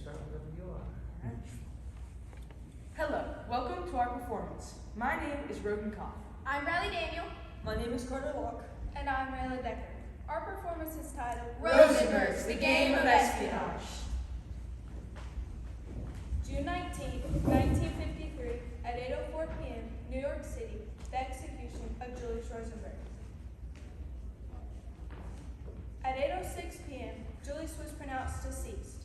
start whenever you are. Hello, welcome to our performance. My name is Roguen Koff. I'm Brylee Daniel. My name is Locke. And I'm Raelynn Duecker. Our performance is titled Roseburgs, the Game of Espionage. June 19, 1953, at 8:04 p.m., New York City, the execution of Julius Roseburgs. At 8:06 p.m., Julius was pronounced deceased.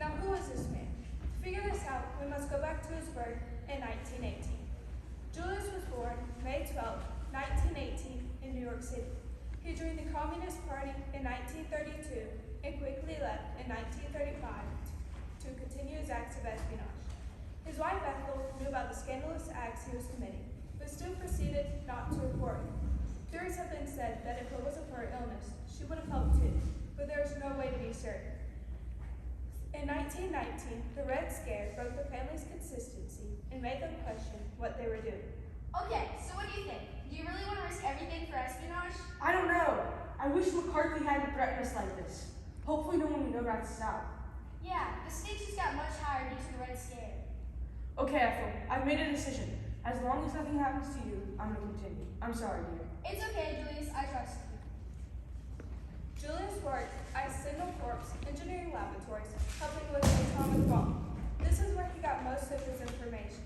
Now, who is this man? To figure this out, we must go back to his birth in 1918. Julius was born May 12, 1918, in New York City. He joined the Communist Party in 1932 and quickly left in 1935 to continue his acts of espionage. His wife Ethel knew about the scandalous acts he was committing, but still proceeded not to report it. Theories have been said that if it wasn't for her illness, she would have helped too, but there is no way to be certain. In 1919, the Red Scare broke the family's consistency and made them question what they were doing. Okay, so what do you think? Do you really want to risk everything for espionage? I don't know. I wish McCarthy hadn't threatened us like this. Hopefully no one we know rats us out. Yeah, the stakes just got much higher due to the Red Scare. Okay, Ethel, I've made a decision. As long as nothing happens to you, I'm going to continue. I'm sorry, dear. It's okay, Julius. I trust you. Julius worked at Signal Corps Engineering Laboratories, helping with the atomic bomb. This is where he got most of his information.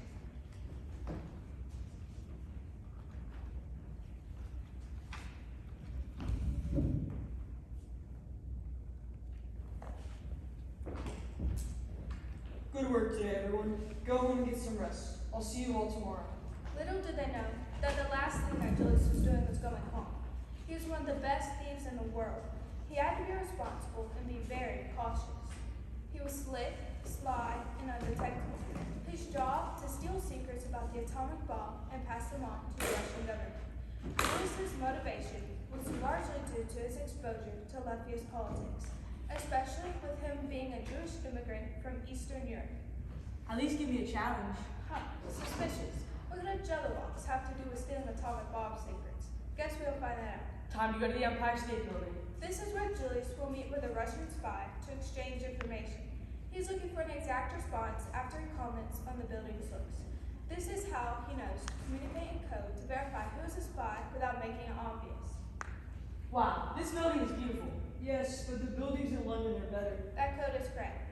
Good work today, everyone. Go home and get some rest. I'll see you all tomorrow. Little did they know that the last thing that Julius was doing was going home. He was one of the best thieves in the world. He had to be responsible and be very cautious. He was slick, sly, and undetectable. His job to steal secrets about the atomic bomb and pass them on to the Russian government. Julius's motivation was largely due to his exposure to leftist politics, especially with him being a Jewish immigrant from Eastern Europe. At least give me a challenge. Huh, suspicious. What could a Jello box have to do with stealing atomic bomb secrets? Guess we'll find that out. Time to go to the Empire State Building. This is where Julius will meet with a Russian spy to exchange information. He's looking for an exact response after he comments on the building's looks. This is how he knows to communicate in code to verify who is a spy without making it obvious. Wow, this building is beautiful. Yes, but the buildings in London are better. That code is correct.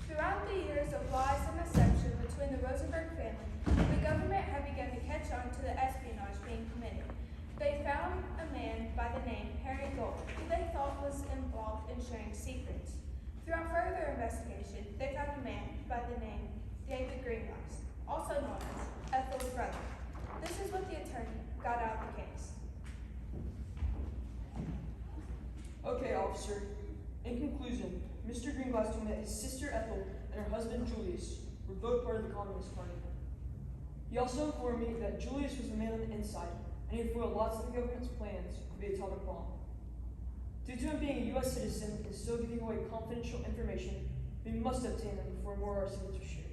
Throughout the years of lies and deception between the Rosenberg family, the government had begun to catch on to the espionage being committed. They found a man by the name Harry Gold, who they thought was involved in sharing secrets. Throughout further investigation, they found a man by the name David Greenglass, also known as Ethel's brother. This is what the attorney got out of the case. Okay, officer. In conclusion, Mr. Greenglass told me that his sister Ethel and her husband Julius were both part of the Communist Party. He also informed me that Julius was the man on the inside, and he foiled lots of the government's plans for the atomic bomb. Due to him being a U.S. citizen and still giving away confidential information, we must obtain him before more are sent to shared.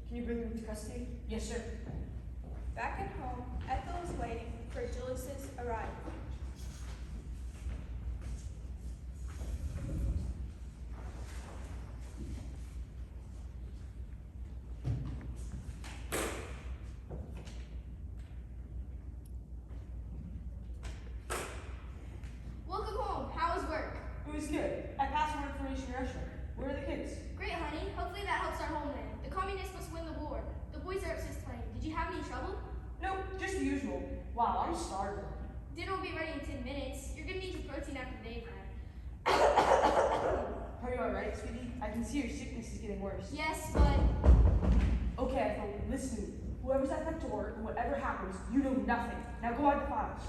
Can you bring him to custody? Yes, sir. Back at home, Ethel is waiting for Julius's arrival. Welcome home. How was work? It was good. I passed some information Russia. Where are the kids? Great, honey. Hopefully that helps our homeland. The communists must win the war. The boys are upstairs playing. Did you have any trouble? Nope, just the usual. Wow, I'm starving. Dinner will be ready in 10 minutes. You're gonna need your protein after the day nap. Are you alright, sweetie? I can see your sickness is getting worse. Yes, but Okay, Ethel, listen. Whoever's at that door, and whatever happens, you know nothing. Now go out the files.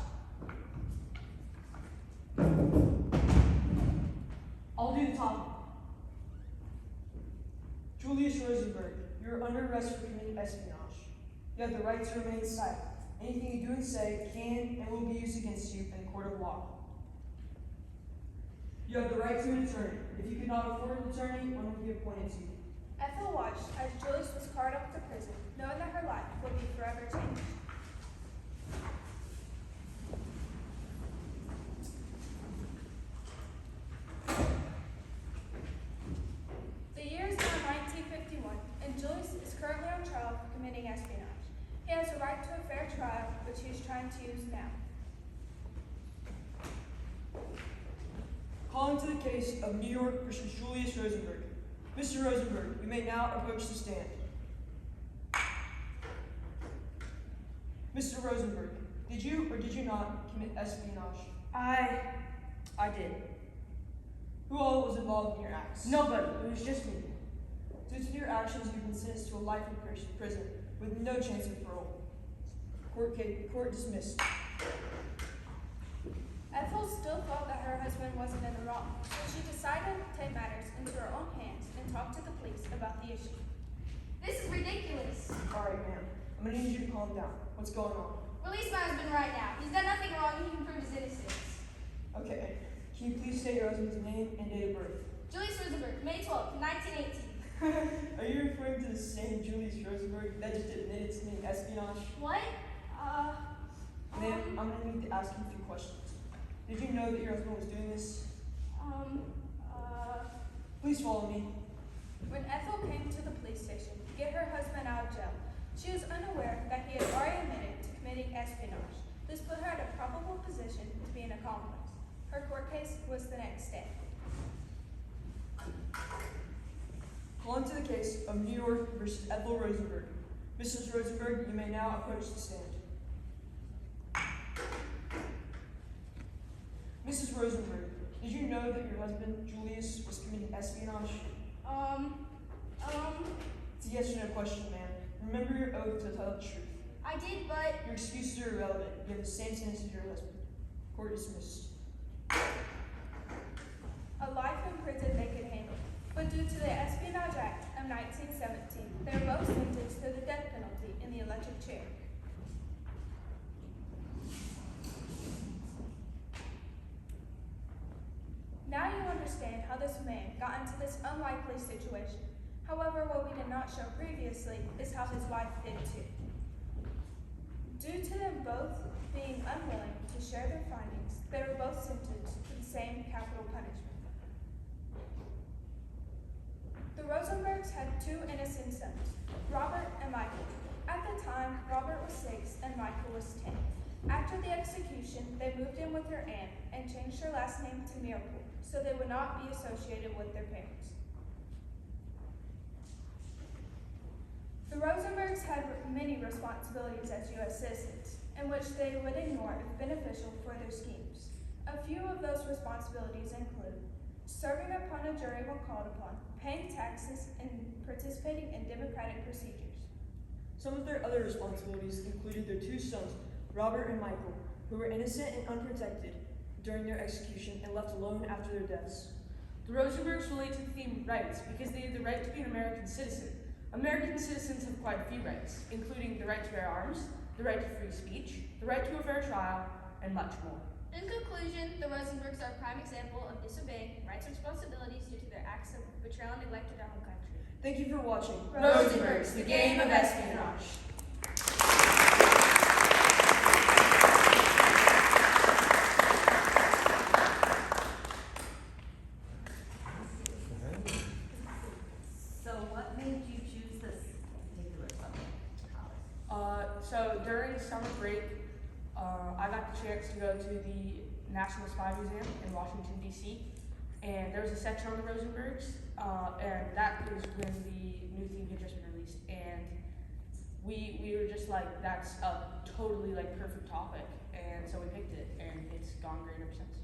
I'll do the talking. Julius Rosenberg, you are under arrest for committing espionage. You have the right to remain silent. Anything you do and say can and will be used against you in a court of law. You have the right to an attorney. If you cannot afford an attorney, one will be appointed to you. Ethel watched as Julius was carted off to prison, knowing that her life would be forever changed. The year is now 1951, and Julius is currently on trial for committing espionage. He has a right to a fair trial, which he is trying to use now. Calling to the case of New York versus Julius Rosenberg. Mr. Rosenberg, you may now approach the stand. Mr. Rosenberg, did you or did you not commit espionage? I did. Who all was involved in your acts? Nobody. It was just me. Due to your actions, you've been sentenced to a life in prison with no chance of parole. Court dismissed. Ethel still thought that her husband wasn't in the wrong, so she decided to take matters into her own hands and talk to the police about the issue. This is ridiculous. Alright, ma'am. I'm gonna need you to calm down. What's going on? Release my husband right now. He's done nothing wrong and he can prove his innocence. Okay. Can you please state your husband's name and date of birth? Julius Rosenberg, May 12th, 1918. Are you referring to the same Julius Rosenberg that just admitted to committing espionage? What? Ma'am, I'm gonna need to ask you a few questions. Did you know that your husband was doing this? Please follow me. When Ethel came to the police station to get her husband out of jail, she was unaware that he had already admitted to committing espionage. This put her at a probable position to be an accomplice. Her court case was the next day. Calling to the case of New York versus Ethel Rosenberg. Mrs. Rosenberg, you may now approach the stand. Mrs. Rosenberg, did you know that your husband, Julius, was committing espionage? It's a yes or no question, ma'am. Remember your oath to tell the truth. I did, but Your excuses are irrelevant. You have the same sentence as your husband. Court dismissed. A life in prison they could handle, but due to the Espionage Act of 1917, they were both sentenced to the death penalty in the electric chair. Now you understand how this man got into this unlikely situation. However, what we did not show previously is how his wife did too. Due to them both being unwilling to share their findings, they were both sentenced to the same capital punishment. The Roseburgs had two innocent sons, Robert and Michael. At the time, Robert was 6 and Michael was 10. After the execution, they moved in with their aunt and changed their last name to Meeropol, so they would not be associated with their parents. The Roseburgs had many responsibilities as U.S. citizens, in which they would ignore if beneficial for their schemes. A few of those responsibilities include serving upon a jury when called upon, paying taxes, and participating in democratic procedures. Some of their other responsibilities included their two sons, Robert and Michael, who were innocent and unprotected during their execution and left alone after their deaths. The Roseburgs relate to the theme of rights because they have the right to be an American citizen. American citizens have quite a few rights, including the right to bear arms, the right to free speech, the right to a fair trial, and much more. in conclusion, the Rosenbergs are a prime example of disobeying rights and responsibilities due to their acts of betrayal and neglect of their home country. Thank you for watching. Roseburgs, the game of espionage. So what made you choose this particular subject in college? So during summer break, I got the chance to go to the National Spy Museum in Washington, D.C., and there was a section on the Rosenbergs, and that was when the new theme had just been released, and we were just like, that's a totally like perfect topic, and so we picked it, and it's gone great ever since.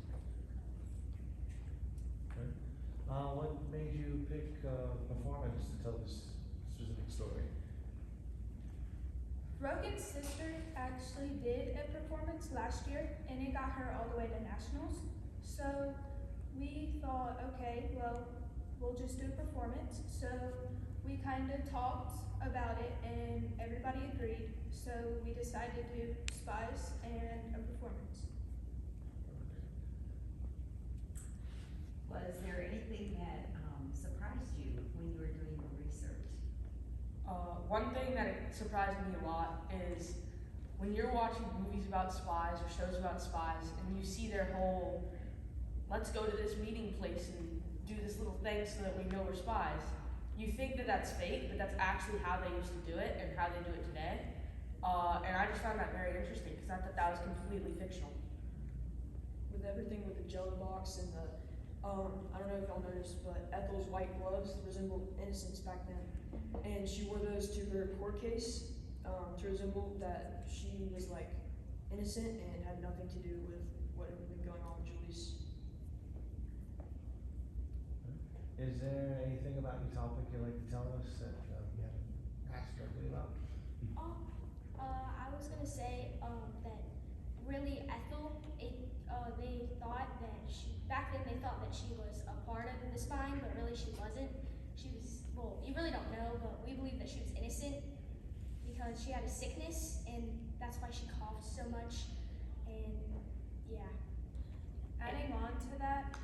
Okay. What made you pick performance to tell this specific story? Rogan's sister actually did a performance last year, and it got her all the way to nationals. So we thought, okay, well, we'll just do a performance. So we kind of talked about it, and everybody agreed. So we decided to do spies and a performance. Was there anything that surprised you when you were doing your research? one thing that surprised me a lot is when you're watching movies about spies or shows about spies and you see their whole, let's go to this meeting place and do this little thing so that we know we're spies. You think that that's fake, but that's actually how they used to do it and how they do it today. And I just found that very interesting because I thought that was completely fictional. With everything with the jello box and the, I don't know if y'all noticed, but Ethel's white gloves resembled Innocence back then. And she wore those to her court case to resemble that she was like innocent and had nothing to do with what had been going on with Julie's. Is there anything about your topic you'd like to tell us that we haven't asked directly about? I was gonna say that really Ethel, they thought that back then they thought that she was a part of the spying, but really she wasn't. She was, well, you really don't know, but we believe that she was innocent because she had a sickness and that's why she coughed so much. And yeah. Adding on to that,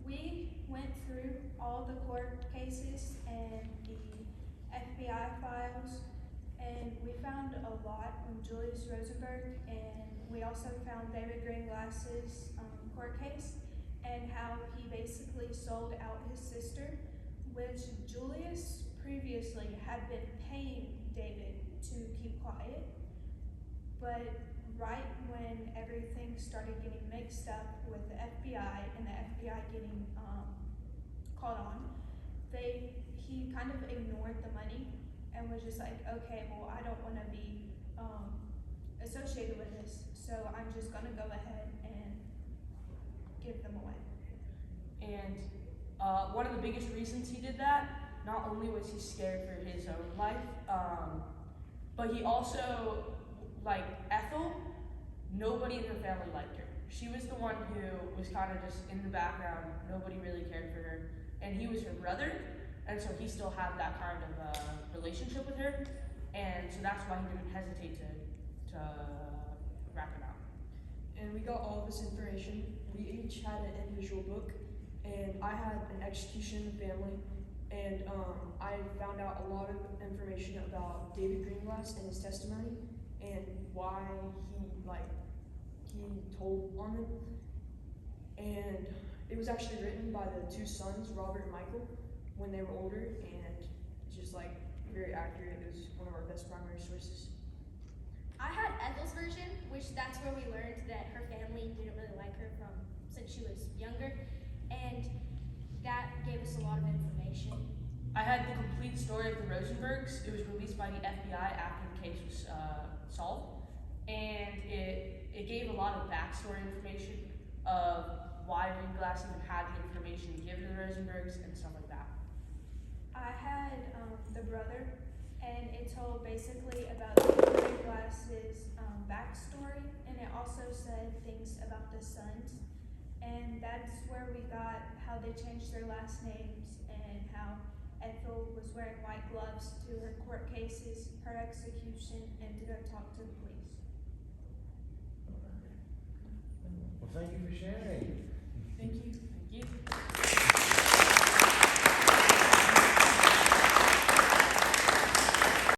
we went through all the court cases and the FBI files, and we found a lot on Julius Roseburg, and we also found David Greenglass's court case and how he basically sold out his sister, which Julius previously had been paying David to keep quiet, but right when everything started getting mixed up with the FBI and the FBI getting called on, he kind of ignored the money and was just like, okay, well, I don't want to be associated with this, so I'm just gonna go ahead and give them away. And one of the biggest reasons he did that, not only was he scared for his own life, but he also, like Ethel, nobody in her family liked her. She was the one who was kind of just in the background, nobody really cared for her, and he was her brother, and so he still had that kind of relationship with her, and so that's why he didn't hesitate to rat him out. And we got all this information. We each had an individual book, and I had an execution in the family, and I found out a lot of information about David Greenglass and his testimony, and why he told on them. And it was actually written by the two sons, Robert and Michael, when they were older, and just like very accurate. It was one of our best primary sources. I had Ethel's version, which that's where we learned that her family didn't really like her since she was younger, and that gave us a lot of information. I had the complete story of the Roseburgs. It was released by the FBI after the case was solved, and it gave a lot of backstory information of why Greenglass even had the information to give to the Roseburgs and stuff like that. I had the brother, and it told basically about Greenglass's backstory, and it also said things about the sons, and that's where we got how they changed their last names and how Ethel was wearing white gloves to her court cases, her execution, and to go talk to